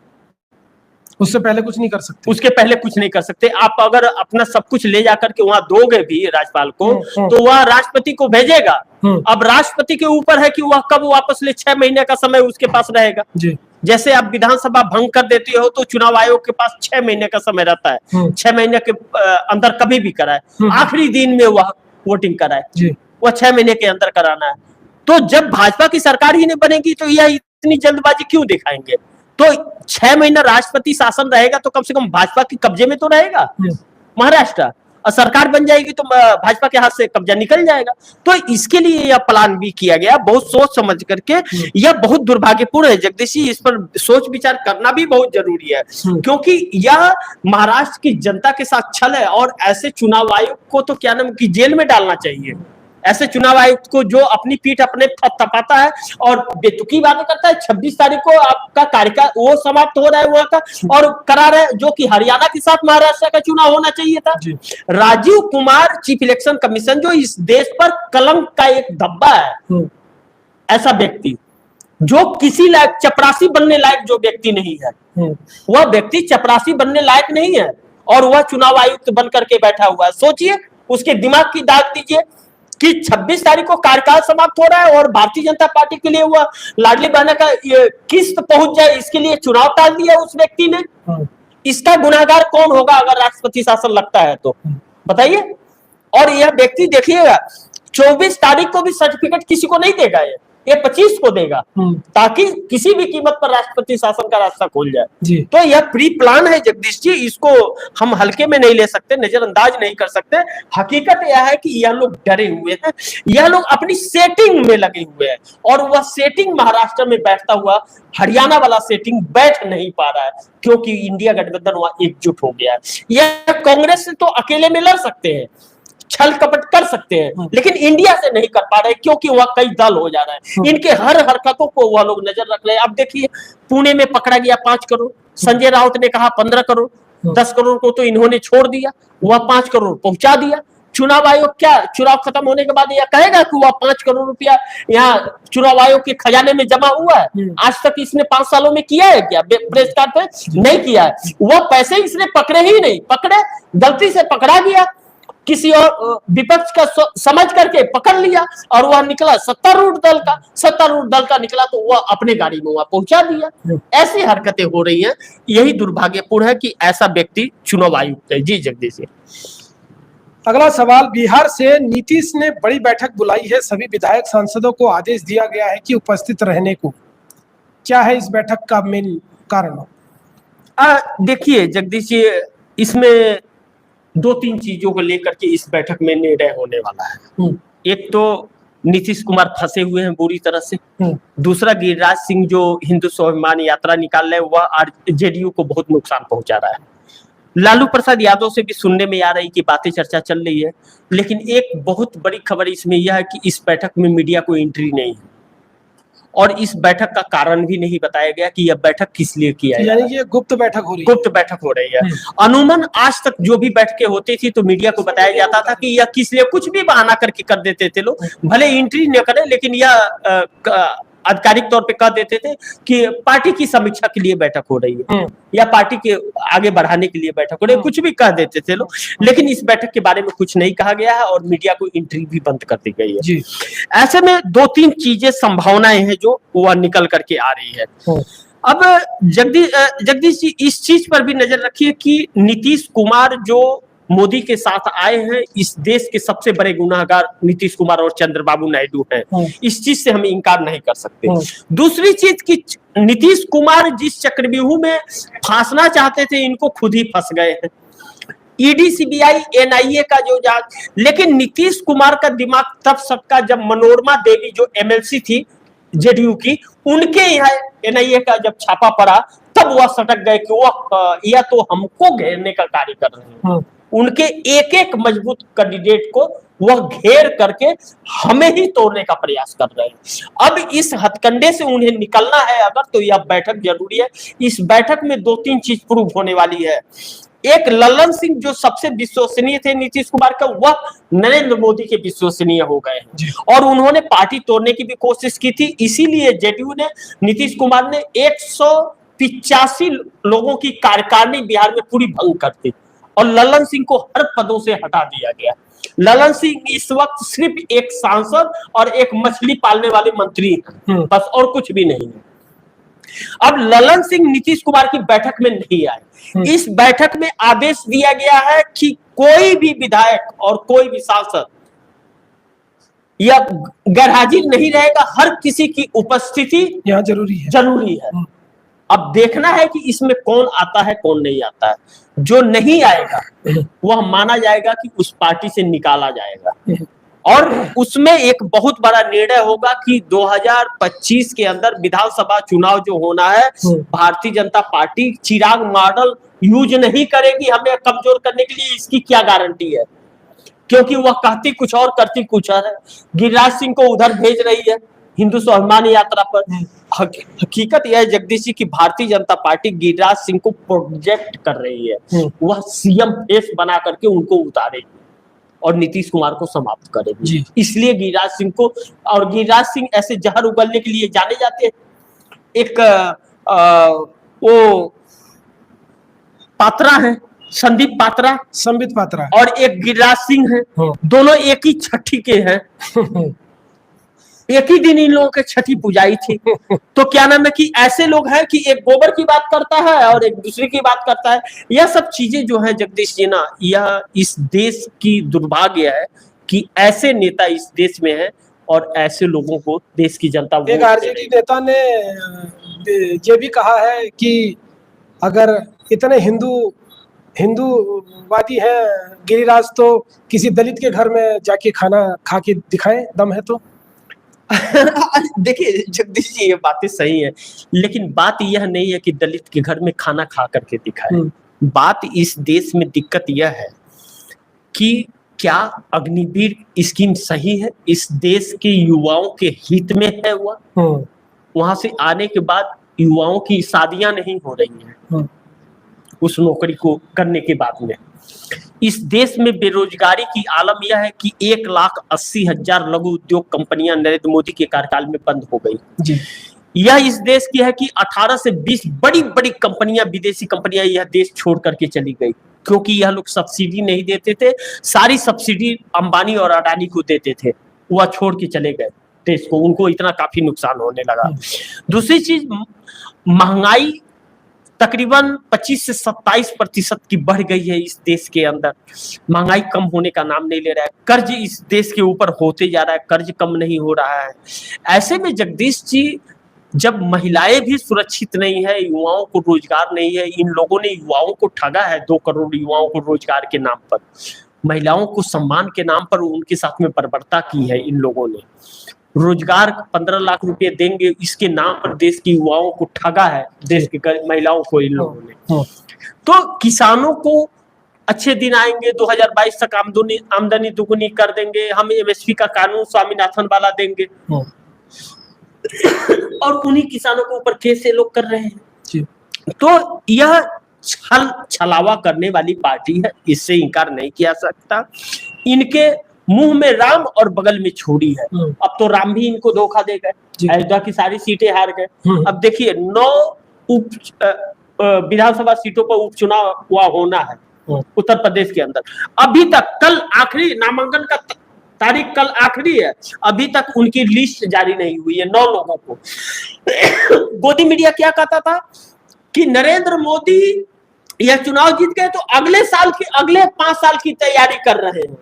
उससे पहले कुछ नहीं कर सकते। उसके पहले कुछ नहीं कर सकते। आप अगर अपना सब कुछ ले जाकर के वहां दोगे भी राज्यपाल को, तो वह राष्ट्रपति को भेजेगा। अब राष्ट्रपति के ऊपर है कि वह कब वापस ले, 6 महीने का समय उसके पास रहेगा जी। जैसे आप विधानसभा भंग कर देते हो तो चुनाव आयोग के पास 6 महीने का समय रहता है, 6 महीने के अंदर कभी भी कराए, आखिरी दिन में वह वोटिंग कराए, वह 6 महीने के अंदर कराना है। तो जब भाजपा की सरकार ही नहीं बनेगी तो यह इतनी जल्दबाजी क्यों दिखाएंगे? तो 6 महीना राष्ट्रपति शासन रहेगा तो कम से कम भाजपा के कब्जे में तो रहेगा महाराष्ट्र, और सरकार बन जाएगी तो भाजपा के हाथ से कब्जा निकल जाएगा। तो इसके लिए यह प्लान भी किया गया, बहुत सोच समझ करके। यह बहुत दुर्भाग्यपूर्ण है जगदीश जी, इस पर सोच विचार करना भी बहुत जरूरी है, क्योंकि यह महाराष्ट्र की जनता के साथ छल है। और ऐसे चुनाव आयोग को तो क्या नाम की जेल में डालना चाहिए। ऐसे चुनाव आयुक्त को जो अपनी पीठ अपने थपथपाता है और बेतुकी बातें करता है। 26 तारीख को आपका कार्यकाल वो समाप्त हो रहा है वहां का, और करा रहा है जो कि हरियाणा के साथ महाराष्ट्र का चुनाव होना चाहिए था। Rajiv Kumar chief election commission, जो इस देश पर कलंक का एक धब्बा है, ऐसा व्यक्ति जो किसी लायक, चपरासी बनने लायक जो व्यक्ति नहीं है, वह व्यक्ति चपरासी बनने लायक नहीं है और वह चुनाव आयुक्त बन करके बैठा हुआ है। सोचिए, उसके दिमाग की दाग दीजिए कि 26 तारीख को कार्यकाल समाप्त हो रहा है और भारतीय जनता पार्टी के लिए हुआ लाडली बहना का किस्त पहुंच जाए, इसके लिए चुनाव टाल दिया उस व्यक्ति ने। इसका गुनाहगार कौन होगा अगर राष्ट्रपति शासन लगता है तो बताइए। और यह व्यक्ति देखिएगा 24 तारीख को भी सर्टिफिकेट किसी को नहीं देगा, ये 25 को देगा, ताकि किसी भी कीमत पर राष्ट्रपति शासन का रास्ता खोल जाए। तो यह प्री प्लान है जगदीश जी, इसको हम हल्के में नहीं ले सकते, नजरअंदाज नहीं कर सकते। हकीकत यह है कि यह लोग डरे हुए हैं, यह लोग अपनी सेटिंग में लगे हुए हैं, और वह सेटिंग महाराष्ट्र में बैठता हुआ हरियाणा वाला सेटिंग बैठ नहीं पा रहा है, क्योंकि इंडिया गठबंधन वहां एकजुट हो गया है। यह कांग्रेस से तो अकेले में लड़ सकते हैं, छल कपट कर सकते हैं, लेकिन इंडिया से नहीं कर पा रहे, क्योंकि वह कई दल हो जा रहा है। इनके हर हरकतों को वह लोग नजर रख रहे हैं। अब देखिए, पुणे में पकड़ा गया 5 करोड़, संजय राउत ने कहा 15 करोड़, 10 करोड़ को तो इन्होंने छोड़ दिया, वह 5 करोड़ पहुंचा दिया। चुनाव आयोग क्या चुनाव खत्म होने के बाद यह कहेगा कि वह 5 करोड़ रुपया यहाँ चुनाव आयोग के खजाने में जमा हुआ है? आज तक इसने 5 सालों में किया है क्या? प्रेस कार्ड पे नहीं किया है। वह पैसे इसने पकड़े ही नहीं, पकड़े, गलती से पकड़ा गया, किसी और विपक्ष का समझ करके पकड़ लिया, और वह निकला सत्तारूढ़ दल का निकला तो वह अपने गाड़ी में वह पहुंचा दिया। ऐसी हरकतें हो रही हैं, यही दुर्भाग्यपूर्ण है कि ऐसा व्यक्ति चुनाव आयुक्त है। जी जगदीश जी, अगला सवाल, बिहार से नीतीश ने बड़ी बैठक बुलाई है, सभी विधायक सांसदों को आदेश दिया गया है कि उपस्थित रहने को। क्या है इस बैठक का मेन कारण? देखिए जगदीश जी, इसमें 2-3 चीजों को लेकर के इस बैठक में निर्णय होने वाला है। एक तो नीतीश कुमार फंसे हुए हैं बुरी तरह से, दूसरा गिरिराज सिंह जो हिंदू स्वाभिमान यात्रा निकाल रहे हैं वह जेडीयू को बहुत नुकसान पहुंचा रहा है। लालू प्रसाद यादव से भी सुनने में आ रही कि बातें चर्चा चल रही है, लेकिन एक बहुत बड़ी खबर इसमें यह है कि इस बैठक में मीडिया को एंट्री नहीं है, और इस बैठक का कारण भी नहीं बताया गया कि यह बैठक किस लिए किया है। यानी ये गुप्त बैठक हो रही है। गुप्त बैठक हो रही है। अमूमन आज तक जो भी बैठकें होती थी तो मीडिया को बताया जाता था कि यह किस लिए, कुछ भी बहाना करके कर देते थे लोग, भले एंट्री न करें, लेकिन यह आधिकारिक तौर पे कह देते थे कि पार्टी की समीक्षा के लिए बैठक हो रही है या पार्टी के आगे बढ़ाने के लिए बैठक हो रही है, कुछ भी कह देते थे लोग। लेकिन इस बैठक के बारे में कुछ नहीं कहा गया है और मीडिया को एंट्री भी बंद कर दी गई है। जी। ऐसे में 2-3 चीजें, संभावनाएं हैं जो वह निकल करके आ रही है। अब जगदीश जी, इस चीज पर भी नजर रखिए कि नीतीश कुमार जो मोदी के साथ आए हैं। इस देश के सबसे बड़े गुनाहगार नीतीश कुमार और चंद्रबाबू नायडू हैं। इस चीज से हम इनकार नहीं कर सकते। दूसरी चीज की नीतीश कुमार जिस चक्रव्यूह में फांसना चाहते थे, इनको खुद ही फंस गए हैं। ईडी, सीबीआई, एनआईए का जो जांच, लेकिन नीतीश कुमार का दिमाग तब सबका, जब मनोरमा देवी जो एमएलसी थी जेडीयू की, उनके यहाँ एनआईए का जब छापा पड़ा, तब वह सटक गए कि वह या तो हमको घेरने का कार्य कर रहे हैं। उनके एक एक मजबूत कैंडिडेट को वह घेर करके हमें ही तोड़ने का प्रयास कर रहे हैं। अब इस हथकंडे से उन्हें निकलना है अगर, तो यह बैठक जरूरी है। इस बैठक में 2-3 चीज प्रूव होने वाली है। एक, लल्लन सिंह जो सबसे विश्वसनीय थे नीतीश कुमार का, वह नरेंद्र मोदी के विश्वसनीय हो गए हैं और उन्होंने पार्टी तोड़ने की भी कोशिश की थी। इसीलिए जेडीयू ने, नीतीश कुमार ने 185 लोगों की कार्यकारिणी बिहार में पूरी भंग कर दी और लल्लन सिंह को हर पदों से हटा दिया गया। लल्लन सिंह इस वक्त सिर्फ एक सांसद और एक मछली पालने वाले मंत्री हैं, बस, और कुछ भी नहीं है। अब लल्लन सिंह नीतीश कुमार की बैठक में नहीं आए। इस बैठक में आदेश दिया गया है कि कोई भी विधायक और कोई भी सांसद या गैरहाजिर नहीं रहेगा, हर किसी की उपस्थिति यहाँ जरूरी है। अब देखना है कि इसमें कौन आता है कौन नहीं आता है। जो नहीं आएगा वह माना जाएगा कि उस पार्टी से निकाला जाएगा और उसमें एक बहुत बड़ा निर्णय होगा कि 2025 के अंदर विधानसभा चुनाव जो होना है, भारतीय जनता पार्टी चिराग मॉडल यूज नहीं करेगी हमें कमजोर करने के लिए। इसकी क्या गारंटी है? क्योंकि वह कहती कुछ और करती कुछ और है। गिरिराज सिंह को उधर भेज रही है हिंदू स्वाभिमान यात्रा पर। हकीकत यह है जगदीश जी की भारतीय जनता पार्टी गिरिराज सिंह को प्रोजेक्ट कर रही है। वह सीएम फेस बना करके उनको उतारेगी और नीतीश कुमार को समाप्त करेगी। इसलिए गिरिराज सिंह को, और गिरिराज सिंह ऐसे जहर उगलने के लिए जाने जाते हैं। एक वो पात्रा है, संबित पात्रा और एक गिरिराज सिंह है, दोनों एक ही छठी के हैं। एक ही दिन इन लोगों के छठी पूजाई थी। तो क्या नाम है कि ऐसे लोग हैं कि एक गोबर की बात करता है और एक दूसरे की बात करता है। यह सब चीजें जो है जगदीश जी ना, यह इस देश की दुर्भाग्य है कि ऐसे नेता इस देश में है और ऐसे लोगों को देश की जनता। एक आरजेडी नेता ने ये भी कहा है कि अगर इतने हिंदूवादी हैं गिरिराज, तो किसी दलित के घर में जाके खाना खा के दिखाए, दम है तो। देखिए जगदीश जी, ये बातें सही है, लेकिन बात यह नहीं है कि दलित के घर में खाना खा करके दिखाए। बात इस देश में दिक्कत यह है कि क्या अग्निवीर स्कीम सही है, इस देश के युवाओं के हित में है? वहां से आने के बाद युवाओं की शादियां नहीं हो रही हैं उस नौकरी को करने के बाद में। इस देश में बेरोजगारी की आलम यह है कि 1,80,000 लघु उद्योग कंपनियां नरेंद्र मोदी के कार्यकाल में बंद हो गई। यह इस देश की है कि 18 से 20 बड़ी बड़ी कंपनियां, विदेशी कंपनियां यह देश छोड़ करके चली गई, क्योंकि यह लोग सब्सिडी नहीं देते थे। सारी सब्सिडी अंबानी और अडानी को देते थे, वह छोड़ के चले गए देश को, उनको इतना काफी नुकसान होने लगा। दूसरी चीज, महंगाई तकरीबन 25 से 27% की बढ़ गई है इस देश के अंदर। महंगाई कम होने का नाम नहीं ले रहा है। कर्ज इस देश के ऊपर होते जा रहा है, कर्ज कम नहीं हो रहा है। ऐसे में जगदीश जी, जब महिलाएं भी सुरक्षित नहीं है, युवाओं को रोजगार नहीं है, इन लोगों ने युवाओं को ठगा है 2 करोड़ युवाओं को रोजगार के नाम पर, महिलाओं को सम्मान के नाम पर उनके साथ में बर्बरता की है इन लोगों ने। रोजगार 15 लाख रुपए देंगे इसके नाम पर देश के युवाओं को ठगा है, देश की महिलाओं को इन लोगों ने। तो किसानों को अच्छे दिन आएंगे, 2022 तक आमदनी दुगुनी कर देंगे, हम एमएसपी का कानून स्वामीनाथन वाला देंगे, और उन्हीं किसानों के ऊपर केस ये लोग कर रहे हैं। तो यह छलावा करने वाली पार्टी है, इससे इनकार नहीं किया सकता। इनके मुंह में राम और बगल में छोड़ी है। अब तो राम भी इनको धोखा दे गए, अयोध्या की सारी सीटें हार गए। अब देखिए 9 विधानसभा सीटों पर उपचुनाव हुआ होना है उत्तर प्रदेश के अंदर। अभी तक, कल आखिरी नामांकन का तारीख कल आखिरी है, अभी तक उनकी लिस्ट जारी नहीं हुई है 9 लोगों को। गोदी मीडिया क्या कहता था कि नरेंद्र मोदी यह चुनाव जीत गए तो अगले 5 साल की तैयारी कर रहे हैं।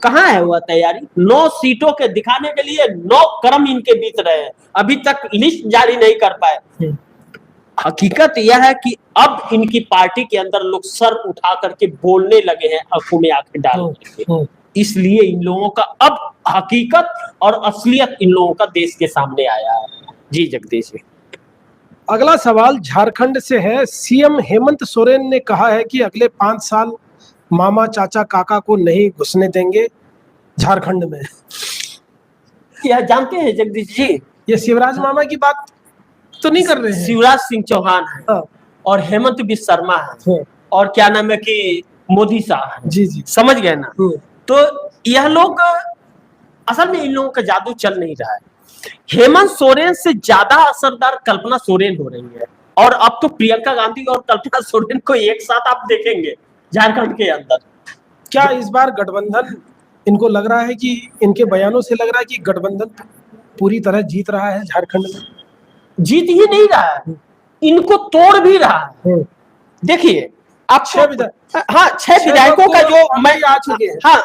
कहाँ है वह तैयारी? 9 सीटों के दिखाने के लिए 9 क्रम इनके बीत रहे हैं, अभी तक लिस्ट जारी नहीं कर पाए। हकीकत यह है कि अब इनकी पार्टी के अंदर लोग सर उठा करके बोलने लगे हैं, आंखों में आंखें डाल करके। इसलिए इन लोगों का अब हकीकत और असलियत इन लोगों का देश के सामने आया है। जी जगदीश जी। अगला सवाल झारखंड से है। सीएम हेमंत सोरेन ने कहा है कि अगले 5 साल मामा चाचा काका को नहीं घुसने देंगे झारखंड में। यह जानते हैं जगदीश जी, ये शिवराज मामा की बात तो नहीं कर रहे हैं? शिवराज सिंह चौहान है। हाँ। और हेमंत बिस्वा शर्मा है। और क्या नाम है कि मोदी साहब है। जी जी, समझ गए ना? तो यह लोग असल में इन लोगों का जादू चल नहीं रहा है। हेमंत सोरेन से ज्यादा असरदार कल्पना सोरेन हो रही है, और अब तो प्रियंका गांधी और कल्पना सोरेन को एक साथ आप देखेंगे झारखंड के अंदर। क्या इस बार गठबंधन, इनको लग रहा है कि इनके बयानों से लग रहा है कि गठबंधन पूरी तरह जीत रहा है झारखंड में? जीत ही नहीं रहा है, इनको तोड़ भी रहा है। देखिए आप 6 विधायकों का जो मैं आ चुके हैं। हाँ,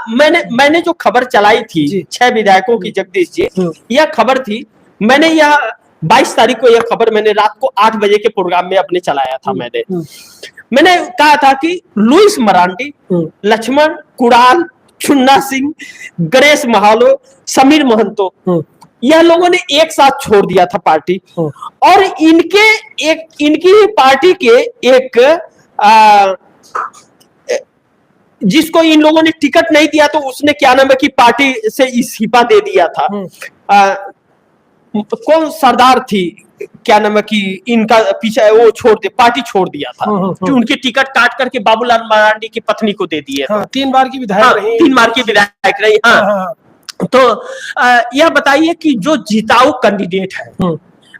मैंने जो खबर चलाई थी 6 विधायकों की जगदीश जी, यह खबर थी, मैंने यह 22 तारीख को यह खबर मैंने रात को 8 बजे के प्रोग्राम में अपने चलाया था। मैंने कहा था कि लुइस मरांडी, लक्ष्मण कुणाल, चुन्ना सिंह, गणेश महालो, समीर महंतो, यह लोगों ने एक साथ छोड़ दिया था पार्टी। और इनकी पार्टी के एक जिसको इन लोगों ने टिकट नहीं दिया तो उसने क्या नाम है कि पार्टी से इस्तीफा दे दिया था। कौन सरदार थी, क्या नाम है कि इनका पीछे वो पार्टी छोड़ दिया था। जो उनकी टिकट काट करके बाबूलाल मरांडी की पत्नी को दे दिए। 3 बार की विधायक रही। 3 बार की विधायक रही। हाँ। तो यह बताइए कि जो जिताऊ कैंडिडेट है,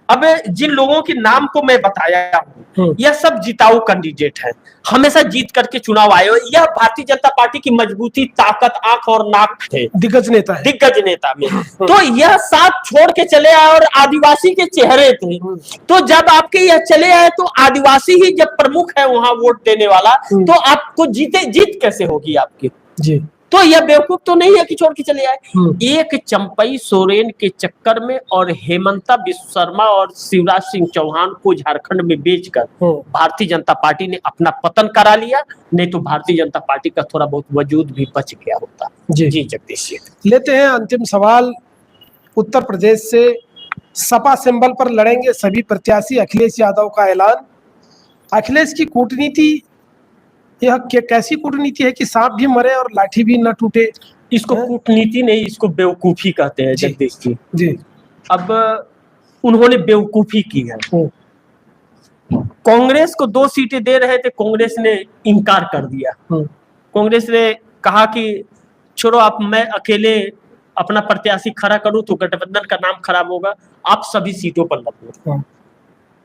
अब जिन लोगों के नाम को मैं बताया हूँ, यह सब जिताऊ कैंडिडेट है, हमेशा जीत करके चुनाव आए। यह भारतीय जनता पार्टी की मजबूती, ताकत, आंख और नाक थे, दिग्गज नेता में। तो यह साथ छोड़ के चले आए और आदिवासी के चेहरे थे। तो जब आपके यह चले आए तो आदिवासी ही जब प्रमुख है वहां वोट देने वाला, तो आपको जीत कैसे होगी आपकी? जी। तो यह बेवकूफ तो नहीं है कि छोड़ के चले आए। एक चंपई सोरेन के चक्कर में और हेमंता बिस्वा शर्मा और शिवराज सिंह चौहान को झारखंड में बेचकर भारतीय जनता पार्टी ने अपना पतन करा लिया, नहीं तो भारतीय जनता पार्टी का थोड़ा बहुत वजूद भी बच गया होता। जी जगदीश जी। लेते हैं अंतिम सवाल। उत्तर प्रदेश से सपा सिंबल पर लड़ेंगे सभी प्रत्याशी, अखिलेश यादव का ऐलान। अखिलेश की कूटनीति, यह कैसी कूटनीति है कि सांप भी मरे और लाठी भी न टूटे? इसको कूटनीति नहीं, इसको बेवकूफी कहते हैं जगदीश जी। अब उन्होंने बेवकूफी की है। कांग्रेस को 2 सीटें दे रहे थे, कांग्रेस ने इनकार कर दिया। कांग्रेस ने कहा कि छोड़ो, आप मैं अकेले अपना प्रत्याशी खड़ा करूं तो गठबंधन का नाम खराब होगा, आप सभी सीटों पर लड़ो।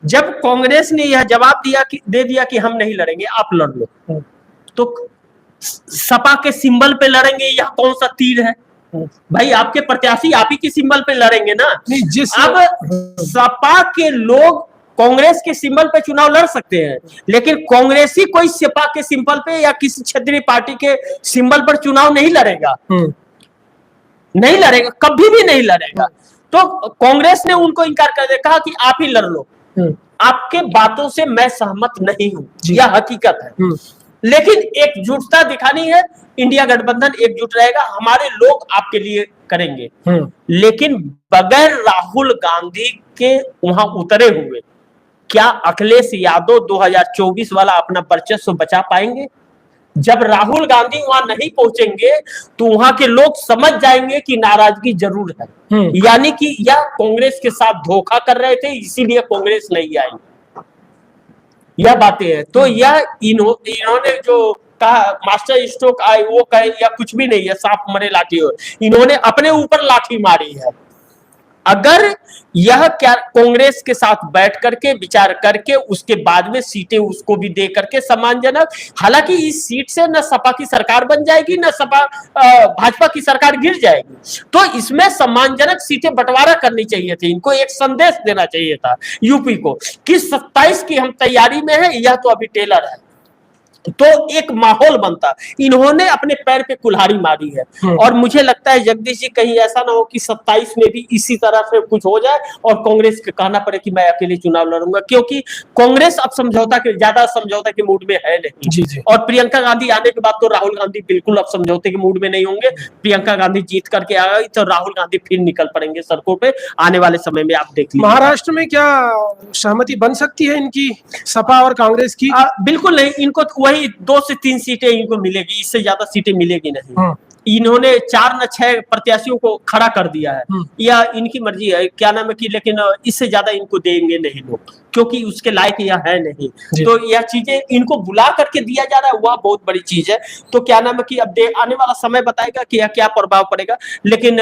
जब कांग्रेस ने यह जवाब दे दिया कि हम नहीं लड़ेंगे, आप लड़ लो, तो सपा के सिंबल पे लड़ेंगे, यह कौन सा तीर है भाई? आपके प्रत्याशी आप ही के सिंबल पे लड़ेंगे ना। अब सपा के लोग कांग्रेस के सिंबल पे चुनाव लड़ सकते हैं, लेकिन कांग्रेसी कोई सपा के सिंबल पे या किसी क्षेत्रीय पार्टी के सिंबल पर चुनाव नहीं लड़ेगा, नहीं लड़ेगा, कभी भी नहीं लड़ेगा। तो कांग्रेस ने उनको इनकार कर दिया, कहा कि आप ही लड़ लो। आपके बातों से मैं सहमत नहीं हूं, यह हकीकत है। लेकिन एकजुटता दिखानी है, इंडिया गठबंधन एकजुट रहेगा, हमारे लोग आपके लिए करेंगे। लेकिन बगैर राहुल गांधी के वहां उतरे हुए क्या अखिलेश यादव 2024 वाला अपना वर्चस्व बचा पाएंगे? जब राहुल गांधी वहां नहीं पहुंचेंगे तो वहां के लोग समझ जाएंगे कि नाराजगी जरूर है, यानी कि यह कांग्रेस के साथ धोखा कर रहे थे, इसीलिए कांग्रेस नहीं आई। यह बातें हैं। तो यह इन्होंने जो कहा मास्टर स्ट्रोक आए वो कहे या कुछ भी नहीं है, सांप मरे लाठी हो, इन्होंने अपने ऊपर लाठी मारी है। अगर यह क्या कांग्रेस के साथ बैठ करके विचार करके उसके बाद में सीटें उसको भी दे करके सम्मानजनक, हालांकि इस सीट से न सपा की सरकार बन जाएगी न सपा भाजपा की सरकार गिर जाएगी, तो इसमें सम्मानजनक सीटें बंटवारा करनी चाहिए थी। इनको एक संदेश देना चाहिए था यूपी को कि 27 की हम तैयारी में है, यह तो अभी टेलर है। तो एक माहौल बनता। इन्होंने अपने पैर पे कुल्हाड़ी मारी है और मुझे लगता है जगदीश जी कहीं ऐसा ना हो कि 27 में भी इसी तरह से कुछ हो जाए और कांग्रेस के कहना पड़े कि मैं अकेले चुनाव लड़ूंगा, क्योंकि कांग्रेस अब ज्यादा समझौता के मूड में है नहीं। जी। और प्रियंका गांधी आने के बाद तो राहुल गांधी बिल्कुल अब समझौते के मूड में नहीं होंगे। प्रियंका गांधी जीत करके आ गई तो राहुल गांधी फिर निकल पड़ेंगे सड़कों पे आने वाले समय में, आप देख लीजिए। महाराष्ट्र में क्या सहमति बन सकती है इनकी, सपा और कांग्रेस की? बिल्कुल नहीं, इनको वही 2 से 3 सीटें इनको मिलेगी, इससे ज्यादा सीटें मिलेगी नहीं। इन्होंने 4 न 6 प्रत्याशियों को खड़ा कर दिया है, या इनकी मर्जी है क्या नाम है कि, लेकिन इससे ज्यादा इनको देंगे नहीं लोग, क्योंकि उसके लायक यह है नहीं। तो यह चीजें इनको बुला करके दिया जा रहा है, वह बहुत बड़ी चीज है। तो क्या नाम है कि अब आने वाला समय बताएगा कि यह क्या प्रभाव पड़ेगा, लेकिन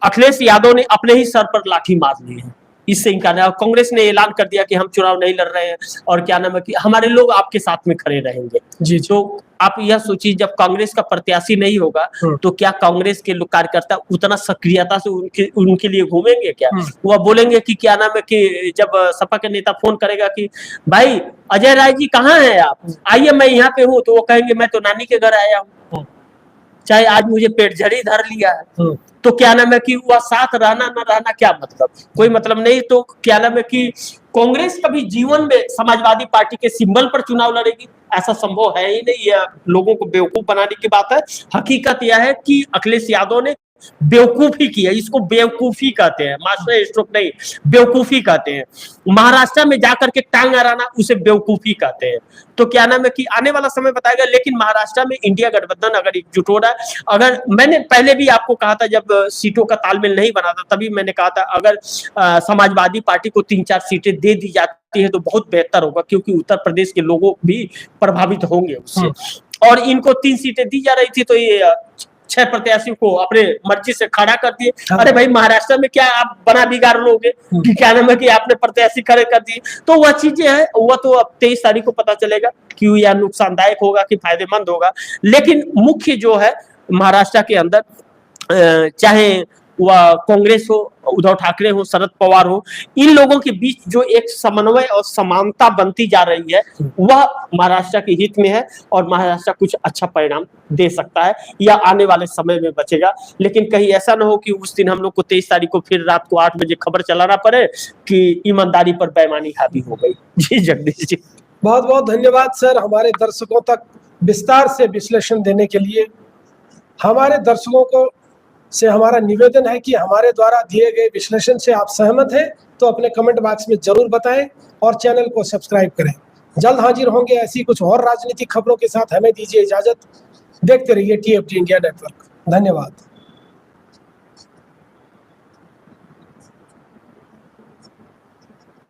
अखिलेश यादव ने अपने ही सर पर लाठी मार ली है, इससे इनकार नहीं। कांग्रेस ने ऐलान कर दिया कि हम चुनाव नहीं लड़ रहे हैं और क्या नाम है कि हमारे लोग आपके साथ में खड़े रहेंगे। जी। तो आप यह सोचिए, जब कांग्रेस का प्रत्याशी नहीं होगा तो क्या कांग्रेस के लोग कार्यकर्ता उतना सक्रियता से उनके लिए घूमेंगे क्या? वह बोलेंगे कि क्या नाम है कि, जब सपा के नेता फोन करेगा कि भाई अजय राय जी कहाँ हैं आप, आइए मैं यहाँ पे हूँ, तो वो कहेंगे मैं तो नानी के घर आया हूँ, चाहे आज मुझे पेट झड़ी धर लिया है। तो क्या नाम है कि वह साथ रहना न रहना क्या मतलब, कोई मतलब नहीं। तो क्या नाम है कि कांग्रेस कभी जीवन में समाजवादी पार्टी के सिंबल पर चुनाव लड़ेगी, ऐसा संभव है ही नहीं। यह लोगों को बेवकूफ बनाने की बात है। हकीकत यह है कि अखिलेश यादव ने बेवकूफी की है, इसको बेवकूफी कहते हैं, मास्टर स्ट्रोक नहीं, बेवकूफी कहते हैं। महाराष्ट्र में जाकर के टांग अड़ाना उसे बेवकूफी कहते हैं। तो क्या नाम है कि आने वाला समय बताएगा, लेकिन महाराष्ट्र में इंडिया गठबंधन अगर एकजुट हो रहा है, अगर मैंने पहले भी आपको कहा था जब सीटों का तालमेल नहीं बना था, तभी मैंने कहा था अगर समाजवादी पार्टी को 3-4 सीटें दे दी जाती है तो बहुत बेहतर होगा, क्योंकि उत्तर प्रदेश के लोग भी प्रभावित होंगे उससे। और इनको 3 सीटें दी जा रही थी तो ये 6 प्रत्याशियों को अपने मर्जी से खड़ा कर दिए। अरे भाई महाराष्ट्र में क्या आप बना बिगाड़ लोगे कि क्या नाम है कि आपने प्रत्याशी खड़े कर दिए। तो वह चीजें हैं, वह तो अब 23 तारीख को पता चलेगा कि यह नुकसानदायक होगा कि फायदेमंद होगा। लेकिन मुख्य जो है महाराष्ट्र के अंदर, चाहे वह कांग्रेस हो, उद्धव ठाकरे हो, शरद पवार हो, इन लोगों के बीच जो एक समन्वय और समानता बनती जा रही है, वह महाराष्ट्र के हित में है और महाराष्ट्र कुछ अच्छा परिणाम दे सकता है या आने वाले समय में बचेगा। लेकिन कहीं ऐसा ना हो कि उस दिन हम लोग को 23 तारीख को फिर रात को 8 बजे खबर चलाना पड़े कि ईमानदारी पर बेईमानी हावी हो गई। जी जगदीश जी, बहुत बहुत धन्यवाद सर, हमारे दर्शकों तक विस्तार से विश्लेषण देने के लिए। हमारे दर्शकों को से हमारा निवेदन है कि हमारे द्वारा दिए गए विश्लेषण से आप सहमत हैं तो अपने कमेंट बॉक्स में जरूर बताएं और चैनल को सब्सक्राइब करें। जल्द हाजिर होंगे ऐसी कुछ और राजनीतिक खबरों के साथ, हमें दीजिए इजाजत। देखते रहिए TFT इंडिया नेटवर्क। धन्यवाद।